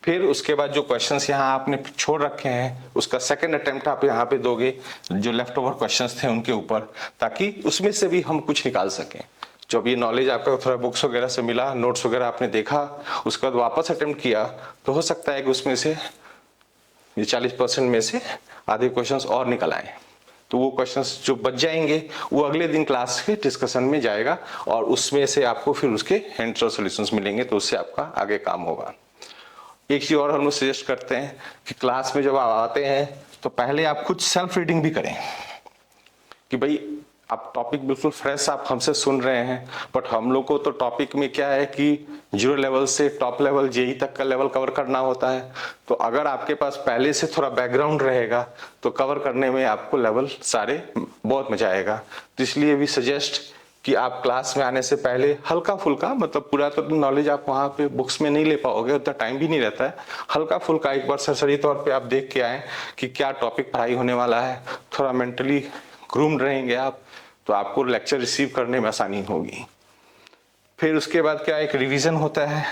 फिर उसके बाद जो क्वेश्चंस यहाँ आपने छोड़ रखे हैं उसका सेकंड अटेम्प्ट आप यहाँ पे दोगे, जो लेफ्ट ओवर क्वेश्चंस थे उनके ऊपर, ताकि उसमें से भी हम कुछ निकाल सकें। जो भी नॉलेज आपका थोड़ा बुक्स वगैरह से मिला, नोट्स वगैरह आपने देखा, उसके बाद वापस अटेम्प्ट किया, तो हो सकता है कि उसमें से ये 40% में से आधे क्वेश्चंस और निकल आए। तो वो क्वेश्चंस जो बच जाएंगे वो अगले दिन क्लास के डिस्कशन में जाएगा, और उसमें से आपको फिर उसके आंसर सॉल्यूशंस मिलेंगे, तो उससे आपका आगे काम होगा। एक चीज और हम लोग सजेस्ट करते हैं कि क्लास में जब आप आते हैं तो पहले आप खुद सेल्फ रीडिंग भी करें, कि भाई आप टॉपिक बिल्कुल फ्रेश आप हमसे सुन रहे हैं, बट हम लोग को तो टॉपिक में क्या है कि 0 लेवल से टॉप लेवल जेई तक का लेवल कवर करना होता है। तो अगर आपके पास पहले से थोड़ा बैकग्राउंड रहेगा तो कवर करने में आपको लेवल सारे बहुत मजा आएगा। तो इसलिए भी सजेस्ट कि आप क्लास में आने से पहले हल्का फुल्का, मतलब पूरा तो नॉलेज आप वहाँ पे बुक्स में नहीं ले पाओगे, उतना टाइम भी नहीं रहता है, हल्का फुल्का एक बार सरसरी तौर पे आप देख के आए कि क्या टॉपिक पढ़ाई होने वाला है, थोड़ा मेंटली ग्रूम्ड रहेंगे आप, तो आपको लेक्चर रिसीव करने में आसानी होगी। फिर उसके बाद क्या, एक रिवीजन होता है,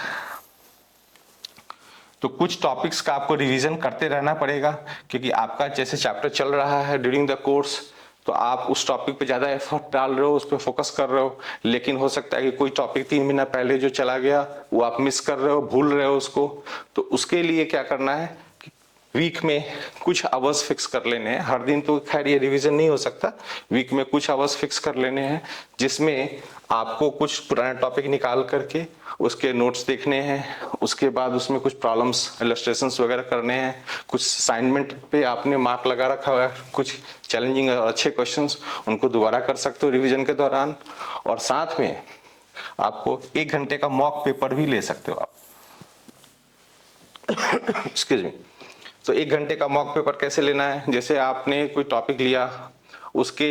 तो कुछ टॉपिक्स का आपको रिवीजन करते रहना पड़ेगा, क्योंकि आपका जैसे चैप्टर चल रहा है ड्यूरिंग द कोर्स, तो आप उस टॉपिक पे ज्यादा एफर्ट डाल रहे हो, उस पर फोकस कर रहे हो, लेकिन हो सकता है कि कोई टॉपिक 3 महीना पहले जो चला गया वो आप मिस कर रहे हो, भूल रहे हो उसको। तो उसके लिए क्या करना है, वीक में कुछ आवर्स फिक्स कर लेने हैं, हर दिन तो खैर ये रिवीजन नहीं हो सकता, वीक में कुछ आवर्स फिक्स कर लेने हैं, जिसमें आपको कुछ पुराने टॉपिक निकाल करके उसके नोट्स देखने हैं, उसके बाद उसमें कुछ प्रॉब्लम्स इलस्ट्रेशंस वगैरह करने हैं, कुछ असाइनमेंट पे आपने मार्क लगा रखा हुआ है, कुछ चैलेंजिंग और अच्छे क्वेश्चंस उनको दोबारा कर सकते हो रिवीजन के दौरान, और साथ में आपको 1 घंटे का मॉक पेपर भी ले सकते हो आप। Excuse me. तो 1 घंटे का मॉक पेपर कैसे लेना है, जैसे आपने कोई टॉपिक लिया, उसके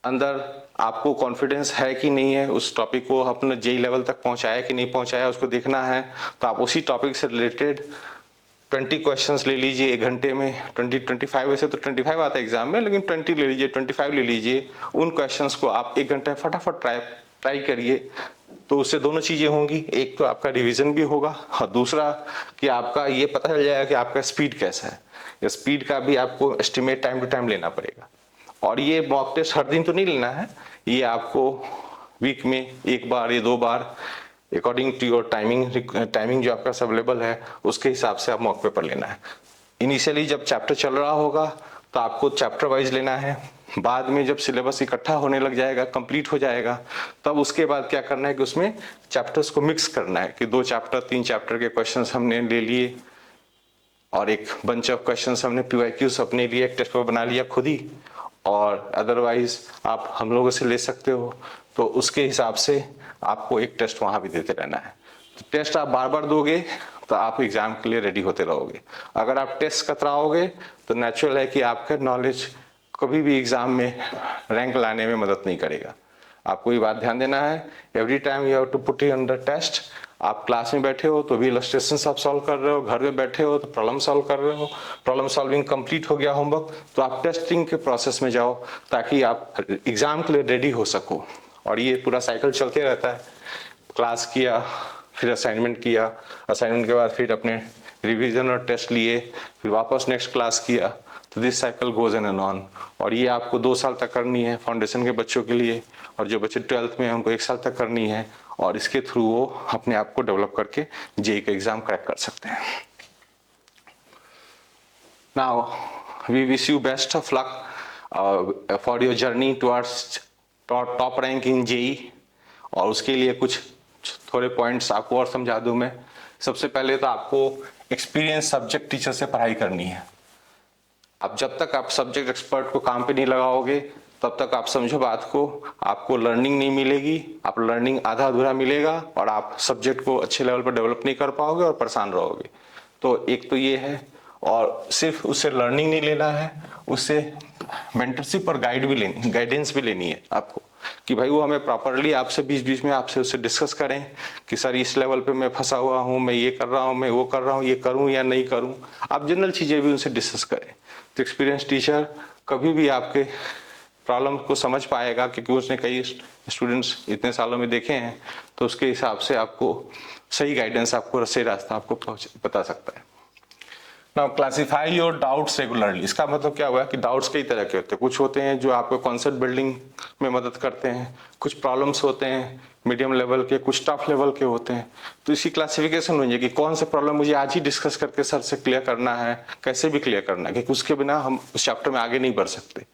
अंदर आपको कॉन्फिडेंस है कि नहीं है, उस टॉपिक को अपने जेई लेवल तक पहुंचाया कि नहीं पहुंचाया, उसको देखना है। तो आप उसी टॉपिक से रिलेटेड 20 क्वेश्चंस ले लीजिए 1 घंटे में, 25 वैसे तो 25 आता है एग्जाम में, लेकिन 20 ले लीजिए, 25 ले लीजिए। उन क्वेश्चंस को आप 1 घंटे फटाफट ट्राई करिए। तो उससे दोनों चीजें होंगी, एक तो आपका रिवीजन भी होगा, और दूसरा कि आपका ये पता चल जाएगा कि आपका स्पीड कैसा है। या स्पीड का भी आपको एस्टिमेट टाइम टू टाइम लेना पड़ेगा। और ये मॉक टेस्ट हर दिन तो नहीं लेना है, ये आपको वीक में 1 बार या 2 बार अकॉर्डिंग टू योर टाइमिंग जो आपका अवेलेबल है उसके हिसाब से आप मॉक पेपर लेना है। इनिशियली जब चैप्टर चल रहा होगा तो आपको चैप्टर वाइज लेना है, बाद में जब सिलेबस इकट्ठा होने लग जाएगा, कंप्लीट हो जाएगा, तब उसके बाद क्या करना है कि उसमें चैप्टर्स को मिक्स करना है, कि 2 चैप्टर 3 चैप्टर के क्वेश्चंस हमने ले लिए, और एक बंच ऑफ क्वेश्चंस हमने पीवाईक्यूज अपने लिए एक टेस्ट पेपर बना लिया खुद ही, और अदरवाइज आप हम लोगों से ले सकते हो। तो उसके हिसाब से आपको एक टेस्ट वहां भी देते रहना है। तो टेस्ट आप बार बार दोगे तो आप एग्जाम के लिए रेडी होते रहोगे। अगर आप टेस्ट कतराओगे तो नेचुरल है कि आपका नॉलेज कभी भी एग्जाम में रैंक लाने में मदद नहीं करेगा। आपको ये बात ध्यान देना है, every time you have to put it under test. आप क्लास में बैठे हो तो भी इलस्ट्रेशन आप सॉल्व कर रहे हो, घर में बैठे हो तो प्रॉब्लम सॉल्व कर रहे हो, प्रॉब्लम सॉल्विंग कंप्लीट हो गया होमवर्क, तो आप टेस्टिंग के प्रोसेस में जाओ ताकि आप एग्जाम के लिए रेडी हो सको। और ये पूरा साइकिल चलते रहता है, क्लास किया, फिर असाइनमेंट किया, असाइनमेंट के बाद फिर अपने रिवीजन और टेस्ट लिए, फिर वापस नेक्स्ट क्लास किया, तो this cycle goes in and on. और ये आपको 2 साल तक करनी है फाउंडेशन के बच्चों के लिए, और जो बच्चे 12th में हैं उनको 1 साल तक करनी है, और इसके थ्रू वो अपने आप को डेवलप करके जेईई का एग्जाम क्रैक कर सकते हैं। Now we wish you best of luck for your journey towards top rank in JEE. और उसके लिए कुछ थोड़े पॉइंट्स आपको और समझा दूं मैं। सबसे पहले तो आपको एक्सपीरियंस सब्जेक्ट टीचर से पढ़ाई करनी है। अब जब तक आप सब्जेक्ट एक्सपर्ट को काम पे नहीं लगाओगे तब तक आप समझो बात को, आपको लर्निंग नहीं मिलेगी, आप लर्निंग आधा अधूरा मिलेगा और आप सब्जेक्ट को अच्छे लेवल पर डेवलप नहीं कर पाओगे और परेशान रहोगे। तो एक तो ये है, और सिर्फ उससे लर्निंग नहीं लेना है, उससे मेंटरशिप और गाइडेंस भी लेनी है आपको, कि भाई वो हमें प्रॉपरली आपसे बीच बीच में आपसे उससे डिस्कस करें कि सर इस लेवल पे मैं फंसा हुआ हूँ, मैं ये कर रहा हूँ, मैं वो कर रहा हूँ, ये करूँ या नहीं करूँ। आप जनरल चीज़ें भी उनसे डिस्कस करें। तो एक्सपीरियंस टीचर कभी भी आपके प्रॉब्लम को समझ पाएगा, क्योंकि उसने कई स्टूडेंट्स इतने सालों में देखे हैं, तो उसके हिसाब से आपको सही गाइडेंस, आपको सही रास्ता आपको बता सकता है। Now classify your doubts regularly. इसका मतलब क्या हुआ कि डाउट्स कई तरह के होते हैं। कुछ होते हैं जो आपको कॉन्सेप्ट बिल्डिंग में मदद करते हैं, कुछ प्रॉब्लम्स होते हैं मीडियम लेवल के, कुछ टफ लेवल के होते हैं। तो इसकी क्लासिफिकेशन हुई है कि कौन से प्रॉब्लम मुझे आज ही डिस्कस करके सर से क्लियर करना है, कैसे भी क्लियर करना है, क्योंकि उसके बिना हम उस चैप्टर में आगे नहीं बढ़ सकते।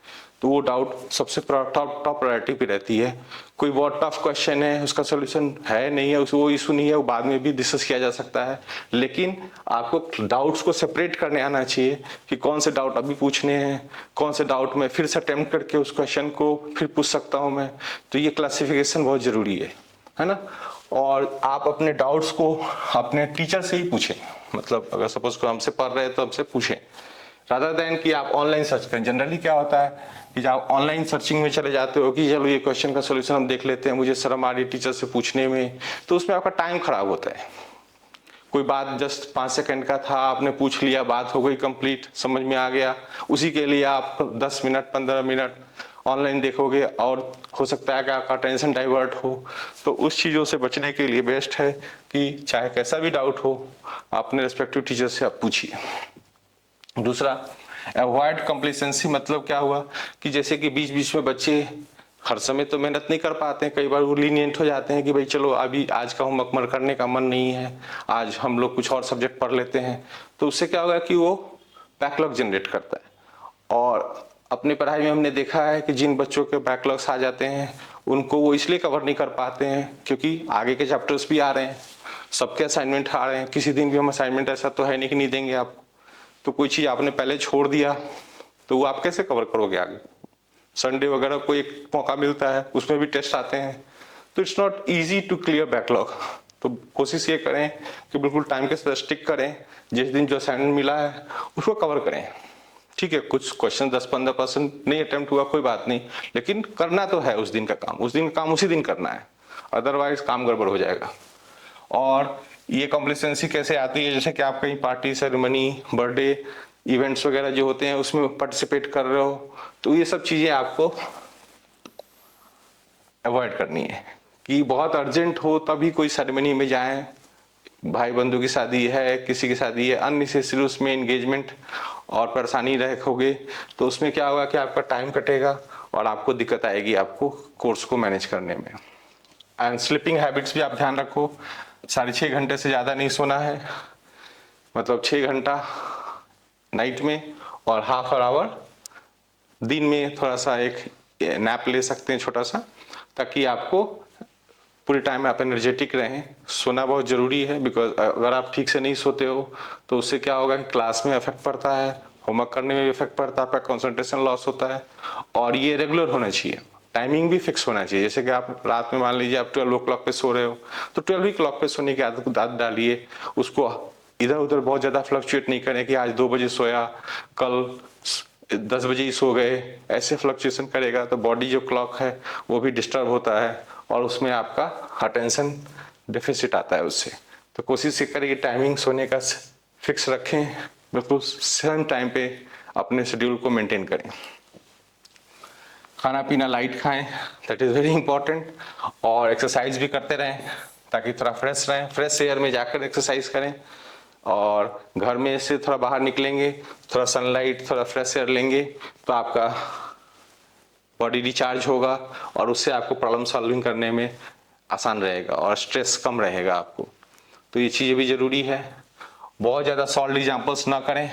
तो वो डाउट सबसे टॉप प्रायोरिटी पे रहती है। कोई बहुत टफ क्वेश्चन है, उसका सोल्यूशन है नहीं है, वो इशू नहीं है, वो बाद में भी डिस्कस किया जा सकता है, लेकिन आपको डाउट्स को सेपरेट करने आना चाहिए कि कौन से डाउट अभी पूछने हैं, कौन से डाउट में फिर से अटेम्प्ट करके उस क्वेश्चन को फिर पूछ सकता हूं मैं। तो ये क्लासिफिकेशन बहुत जरूरी है ना। और आप अपने डाउट्स को अपने टीचर से ही पूछें, मतलब अगर सपोज को हमसे पढ़ रहे हैं तो हमसे पूछें, रादर देन कि आप ऑनलाइन सर्च करें। जनरली क्या होता है कि जब आप ऑनलाइन सर्चिंग में चले जाते हो कि चलो ये क्वेश्चन का सोल्यूशन हम देख लेते हैं, मुझे शर्म आ रही है टीचर से पूछने में, तो उसमें आपका टाइम खराब होता है। कोई बात जस्ट 5 सेकंड का था, आपने पूछ लिया, बात हो गई कंप्लीट, समझ में आ गया, उसी के लिए आप 10 मिनट 15 मिनट ऑनलाइन देखोगे और हो सकता है कि आपका टेंशन डाइवर्ट हो। तो उस चीज़ों से बचने के लिए बेस्ट है कि चाहे कैसा भी डाउट हो, अपने रिस्पेक्टिव टीचर से आप पूछिए। दूसरा, अवॉइड कंप्लेसेंसी। मतलब क्या हुआ कि जैसे कि बीच बीच में बच्चे हर समय तो मेहनत नहीं कर पाते हैं, कई बार वो लीनियंट हो जाते हैं कि भाई चलो अभी आज का होमवर्क करने का मन नहीं है, आज हम लोग कुछ और सब्जेक्ट पढ़ लेते हैं। तो उससे क्या होगा कि वो बैकलॉग जनरेट करता है। और अपनी पढ़ाई में हमने देखा है कि जिन बच्चों के बैकलॉग्स आ जाते हैं उनको वो इसलिए कवर नहीं कर पाते हैं क्योंकि आगे के चैप्टर्स भी आ रहे हैं, सबके असाइनमेंट आ रहे हैं, किसी दिन भी हम असाइनमेंट ऐसा तो है नहीं कि नहीं देंगे आपको। तो कोई चीज आपने पहले छोड़ दिया तो वो आप कैसे कवर करोगे आगे। संडे वगैरह को एक मौका मिलता है, उसमें भी टेस्ट आते हैं, तो it's not easy to clear backlog. तो कोशिश ये करें कि बिल्कुल टाइम के साथ स्टिक करें, जिस दिन जो असाइनमेंट मिला है उसको कवर करें। ठीक है, कुछ क्वेश्चन 10-15% नहीं अटेम्प्ट हुआ कोई बात नहीं, लेकिन करना तो है उस दिन का काम, उस दिन का काम उसी दिन करना है, अदरवाइज काम गड़बड़ हो जाएगा। और ये कॉम्प्लिसेंसी कैसे आती है, जैसे कि आप कहीं पार्टी सेरेमनी बर्थडे इवेंट्स वगैरह जो होते हैं उसमें पार्टिसिपेट कर रहे हो, तो ये सब चीजें आपको अवॉइड करनी है। कि बहुत अर्जेंट हो तभी कोई सेरेमनी में जाएं, भाई बंधु की शादी है, किसी की शादी है, अननेसेसरी उसमें एंगेजमेंट और परेशानी रखोगे तो उसमें क्या होगा कि आपका टाइम कटेगा और आपको दिक्कत आएगी आपको कोर्स को मैनेज करने में। एंड स्लीपिंग हैबिट्स भी आप ध्यान रखो, 6.5 घंटे से ज्यादा नहीं सोना है, मतलब 6 घंटा नाइट में और हाफ एन आवर दिन में थोड़ा सा एक नैप ले सकते हैं छोटा सा, ताकि आपको पूरे टाइम में आप एनर्जेटिक रहें। सोना बहुत जरूरी है, बिकॉज अगर आप ठीक से नहीं सोते हो तो उससे क्या होगा कि क्लास में इफेक्ट पड़ता है, होमवर्क करने में भी इफेक्ट पड़ता है, आपका कंसंट्रेशन लॉस होता है। और ये रेगुलर होना चाहिए, टाइमिंग भी फिक्स होना चाहिए। जैसे कि आप रात में मान लीजिए आप 12 o'clock पे सो रहे हो, तो 12 o'clock पे सोने की आदत डालिए। उसको इधर उधर बहुत ज्यादा फ्लक्चुएट नहीं करें कि आज 2 बजे सोया, कल 10 बजे ही सो गए, ऐसे फ्लक्चुएशन करेगा तो बॉडी जो क्लॉक है वो भी डिस्टर्ब होता है और उसमें आपका अटेंशन डेफिसिट आता है उससे। तो कोशिश करिए टाइमिंग सोने का फिक्स रखें, बिल्कुल सेम टाइम पे अपने शेड्यूल को मेंटेन करें। खाना पीना लाइट खाएं, दैट इज वेरी इंपॉर्टेंट। और एक्सरसाइज भी करते रहें ताकि थोड़ा फ्रेश रहें, फ्रेश एयर में जाकर एक्सरसाइज करें। और घर में से थोड़ा बाहर निकलेंगे, थोड़ा सनलाइट, थोड़ा फ्रेश एयर लेंगे तो आपका बॉडी रिचार्ज होगा और उससे आपको प्रॉब्लम सॉल्विंग करने में आसान रहेगा और स्ट्रेस कम रहेगा आपको। तो ये चीज़ें भी जरूरी है। बहुत ज़्यादा सॉल्व एग्जाम्पल्स ना करें,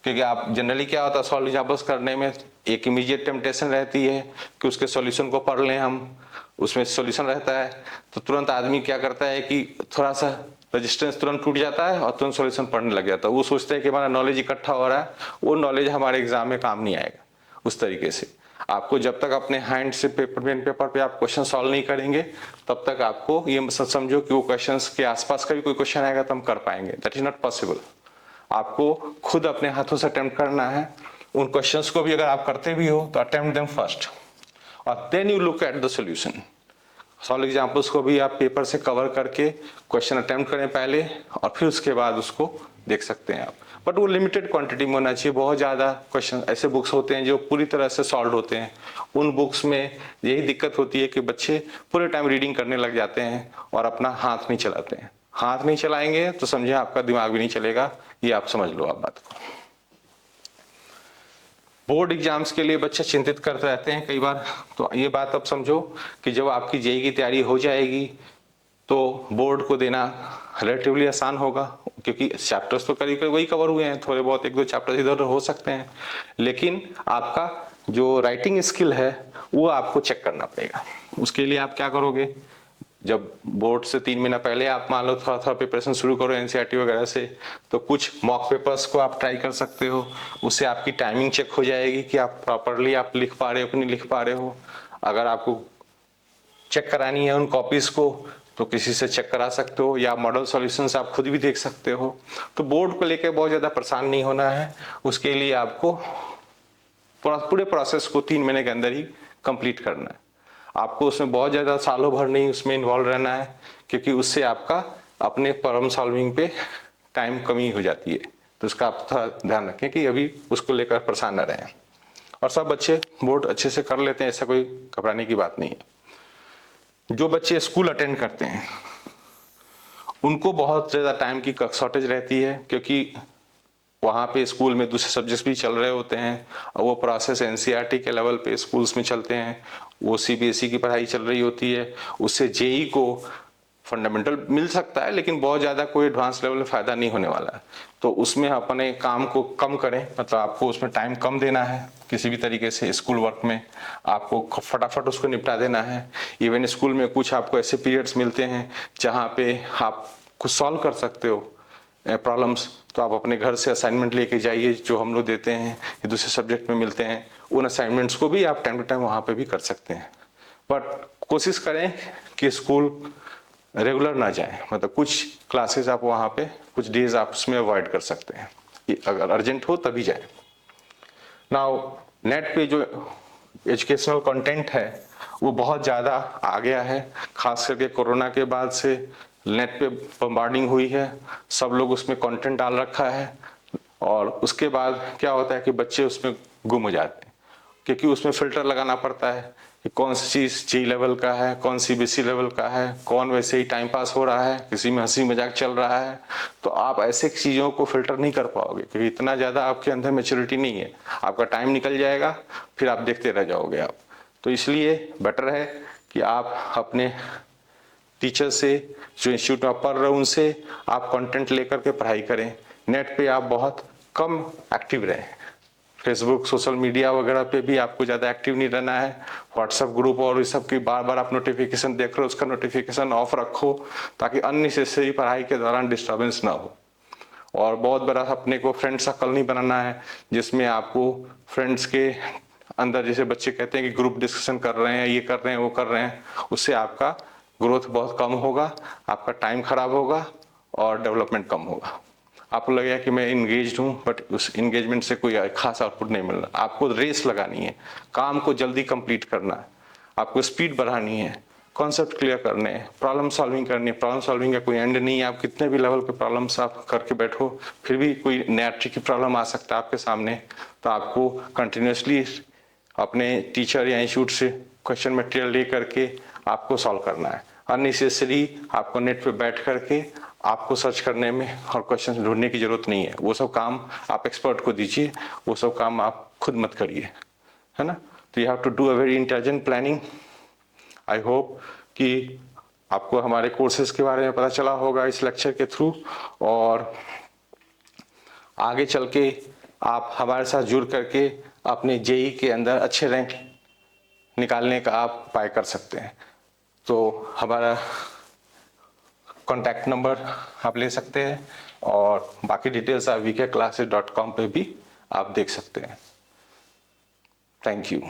क्योंकि आप जनरली क्या होता है सॉल्व एग्जाम्पल्स करने में एक इमीडिएट टेम्पटेशन रहती है कि उसके सॉल्यूशन को पढ़ लें हम, उसमें सॉल्यूशन रहता है तो तुरंत आदमी क्या करता है कि थोड़ा सा रेजिस्टेंस तुरंत टूट जाता है और तुरंत सॉल्यूशन पढ़ने लग जाता है। वो सोचते हैं कि हमारा नॉलेज इकट्ठा हो रहा है, वो नॉलेज हमारे एग्जाम में काम नहीं आएगा उस तरीके से। आपको जब तक अपने हैंड से पेन पेपर पे आप क्वेश्चन सॉल्व नहीं करेंगे तब तक आपको ये समझो कि वो क्वेश्चंस के आसपास का भी कोई क्वेश्चन आएगा तो हम कर पाएंगे, दैट इज नॉट पॉसिबल। आपको खुद अपने हाथों से अटेम्प्ट करना है। उन क्वेश्चंस को भी अगर आप करते भी हो तो अटेम्प्ट देम फर्स्ट और then you look at the solution. Solve examples को भी आप पेपर से कवर करके क्वेश्चन अटेम्प्ट करें पहले और फिर उसके बाद उसको देख सकते हैं आप। बट वो लिमिटेड क्वांटिटी में होना चाहिए। बहुत ज़्यादा क्वेश्चन ऐसे बुक्स होते हैं जो पूरी तरह से सॉल्व होते हैं, उन बुक्स में यही दिक्कत होती है कि बच्चे पूरे टाइम रीडिंग करने लग जाते हैं और अपना हाथ नहीं चलाते हैं। हाथ नहीं चलाएंगे तो समझे आपका दिमाग भी नहीं चलेगा, ये आप समझ लो आप बात को। बोर्ड एग्जाम्स के लिए बच्चे चिंतित करते रहते हैं कई बार, तो ये बात अब समझो कि जब आपकी जेईई की तैयारी हो जाएगी तो बोर्ड को देना रिलेटिवली आसान होगा, क्योंकि चैप्टर्स तो करीब करीब वही कवर हुए हैं, थोड़े बहुत एक दो चैप्टर्स इधर हो सकते हैं, लेकिन आपका जो राइटिंग स्किल है वो आपको चेक करना पड़ेगा। उसके लिए आप क्या करोगे, जब बोर्ड से 3 महीना पहले आप मान लो थोड़ा थोड़ा प्रिपरेशन शुरू करो एनसीईआरटी वगैरह से, तो कुछ मॉक पेपर्स को आप ट्राई कर सकते हो। उससे आपकी टाइमिंग चेक हो जाएगी कि आप प्रॉपरली आप लिख पा रहे हो कि नहीं लिख पा रहे हो। अगर आपको चेक करानी है उन कॉपीज को तो किसी से चेक करा सकते हो, या मॉडल सॉल्यूशंस आप खुद भी देख सकते हो। तो बोर्ड को लेकर बहुत ज़्यादा परेशान नहीं होना है। उसके लिए आपको पूरे प्रोसेस को 3 महीने के अंदर ही कंप्लीट करना है। आपको उसमें बहुत ज़्यादा सालों भर नहीं उसमें इन्वॉल्व रहना है, क्योंकि उससे आपका अपने प्रॉब्लम सॉल्विंग पे टाइम कमी हो जाती है। तो उसका आप थोड़ा ध्यान रखें कि अभी उसको लेकर परेशान न रहें। और सब बच्चे बोर्ड अच्छे से कर लेते हैं, ऐसा कोई घबराने की बात नहीं है। जो बच्चे स्कूल अटेंड करते हैं उनको बहुत ज़्यादा टाइम की शॉर्टेज रहती है, क्योंकि वहाँ पे स्कूल में दूसरे सब्जेक्ट्स भी चल रहे होते हैं और वो प्रोसेस एनसीईआरटी के लेवल पे स्कूल्स में चलते हैं। वो सीबीएसई की पढ़ाई चल रही होती है, उससे जेईई को फंडामेंटल मिल सकता है, लेकिन बहुत ज़्यादा कोई एडवांस लेवल में फ़ायदा नहीं होने वाला है। तो उसमें अपने काम को कम करें, मतलब आपको उसमें टाइम कम देना है किसी भी तरीके से। स्कूल वर्क में आपको फटाफट उसको निपटा देना है। इवन स्कूल में कुछ आपको ऐसे पीरियड्स मिलते हैं जहाँ पे आप कुछ सॉल्व कर सकते हो प्रॉब्लम्स, तो आप अपने घर से असाइनमेंट लेके जाइए जो हम लोग देते हैं, ये दूसरे सब्जेक्ट में मिलते हैं। उन असाइनमेंट्स को भी आप टाइम टू टाइम वहाँ पे भी कर सकते हैं। बट कोशिश करें कि स्कूल रेगुलर ना जाए, मतलब कुछ क्लासेस आप वहाँ पे कुछ डेज आप उसमें अवॉइड कर सकते हैं, अगर अर्जेंट हो तभी जाए। नाउ नेट पे जो एजुकेशनल कंटेंट है वो बहुत ज़्यादा आ गया है, खास करके कोरोना के बाद से नेट पे बम्बार्डिंग हुई है, सब लोग उसमें कंटेंट डाल रखा है। और उसके बाद क्या होता है कि बच्चे उसमें गुम हो जाते हैं, क्योंकि उसमें फिल्टर लगाना पड़ता है कि कौन सी चीज़ जी लेवल का है, कौन सी बीसी लेवल का है, कौन वैसे ही टाइम पास हो रहा है, किसी में हंसी मजाक चल रहा है। तो आप ऐसे चीज़ों को फिल्टर नहीं कर पाओगे, क्योंकि इतना ज़्यादा आपके अंदर मेच्योरिटी नहीं है। आपका टाइम निकल जाएगा, फिर आप देखते रह जाओगे आप। तो इसलिए बेटर है कि आप अपने टीचर से, जो इंस्टीट्यूट में पढ़ रहे हो उनसे आप कंटेंट लेकर के पढ़ाई करें। नेट पे आप बहुत कम एक्टिव रहें। फेसबुक, सोशल मीडिया वगैरह पे भी आपको ज़्यादा एक्टिव नहीं रहना है। व्हाट्सएप ग्रुप और इस सब की बार बार आप नोटिफिकेशन देख रहे हो, उसका नोटिफिकेशन ऑफ रखो, ताकि अननेसेसरी पढ़ाई के दौरान डिस्टर्बेंस ना हो। और बहुत बड़ा अपने को फ्रेंड सर्कल नहीं बनाना है, जिसमें आपको फ्रेंड्स के अंदर जैसे बच्चे कहते हैं कि ग्रुप डिस्कशन कर रहे हैं, ये कर रहे हैं, वो कर रहे हैं, उससे आपका ग्रोथ बहुत कम होगा, आपका टाइम खराब होगा और डेवलपमेंट कम होगा। आपको लगेगा कि मैं इंगेज हूँ, बट उस इंगेजमेंट से कोई खास आउटपुट नहीं मिल रहा। आपको रेस लगानी है, काम को जल्दी कंप्लीट करना है, आपको स्पीड बढ़ानी है, कॉन्सेप्ट क्लियर करने हैं, प्रॉब्लम सॉल्विंग करनी है। प्रॉब्लम सॉल्विंग का कोई एंड नहीं है, आप कितने भी लेवल के प्रॉब्लम्स आप करके बैठो फिर भी कोई नया ट्रिकी प्रॉब्लम आ सकता है आपके सामने। तो आपको कंटिन्यूसली अपने टीचर या इंस्टीट्यूट से क्वेश्चन मटेरियल ले करके आपको सॉल्व करना है। अननेसेसरी आपको नेट पे बैठ करके आपको सर्च करने में और क्वेश्चन ढूंढने की जरूरत नहीं है। वो सब काम आप एक्सपर्ट को दीजिए, वो सब काम आप खुद मत करिए, है ना। तो you have to do a very intelligent planning. I hope कि आपको हमारे कोर्सेज के बारे में पता चला होगा इस लेक्चर के थ्रू, और आगे चल के आप हमारे साथ जुड़ करके अपने जेईई के अंदर अच्छे रैंक निकालने का आप उपाय कर सकते हैं। तो हमारा कॉन्टैक्ट नंबर आप ले सकते हैं और बाकी डिटेल्स आप vkclasses.com पे भी आप देख सकते हैं। Thank you.